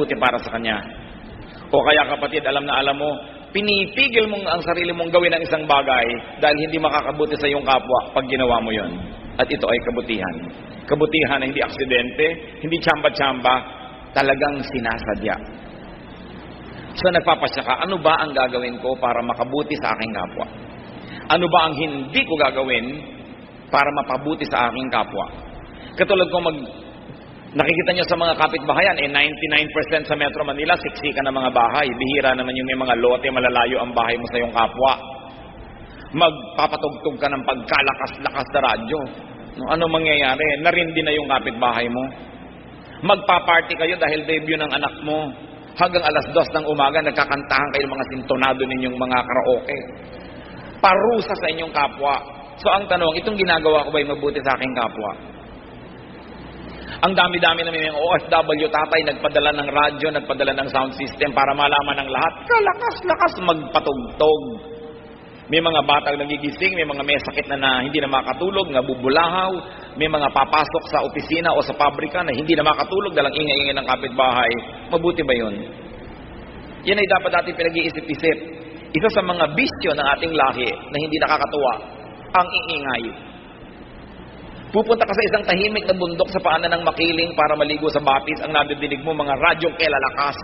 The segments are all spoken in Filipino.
buti para sa kanya. O kaya kapatid, alam na alam mo, pinipigil mong ang sarili mong gawin ang isang bagay dahil hindi makakabuti sa iyong kapwa pag ginawa mo yon. At ito ay kabutihan. Kabutihan na hindi aksidente, hindi tsamba-tsamba, talagang sinasadya. So nagpapasya ka, ano ba ang gagawin ko para makabuti sa aking kapwa? Ano ba ang hindi ko gagawin para mapabuti sa aking kapwa? Katulad ko nakikita nyo sa mga kapitbahayan, 99% sa Metro Manila, siksikan ng mga bahay. Bihira naman yung may mga lote, malalayo ang bahay mo sa iyong kapwa. Magpapatugtog ka ng pagkalakas-lakas na radyo. Ano mangyayari? Narindi na yung kapitbahay mo. Magpaparty kayo dahil debut ng anak mo. Hanggang alas 2 ng umaga, nagkakantahan kayo mga sintonado ninyong mga karaoke. Parusa sa inyong kapwa. So ang tanong, itong ginagawa ko ba'y mabuti sa aking kapwa? Ang dami-dami na may OFW tatay, nagpadala ng radyo, nagpadala ng sound system para malaman ng lahat, kalakas-lakas magpatugtog. May mga batang nagigising, may mga may sakit na hindi na makatulog, nabubulahaw, may mga papasok sa opisina o sa pabrika na hindi na makatulog dahil ang ingay-ingay ng kapitbahay. Mabuti ba yun? Yan ay dapat natin pinag-iisip-isip. Isa sa mga bisyo ng ating lahi na hindi nakakatuwa, ang ingay. Pupunta ka sa isang tahimik na bundok sa paanan ng makiling para maligo sa bapis, ang nadidinig mo mga radyong kelalakas.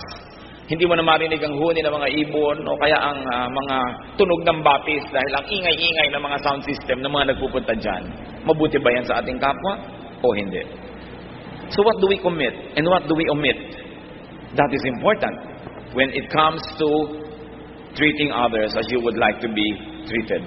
Hindi mo na marinig ang huni ng mga ibon o kaya ang mga tunog ng bapis dahil ang ingay-ingay ng mga sound system ng mga nagpupunta dyan. Mabuti ba yan sa ating kapwa o hindi? So what do we commit and what do we omit? That is important when it comes to treating others as you would like to be treated.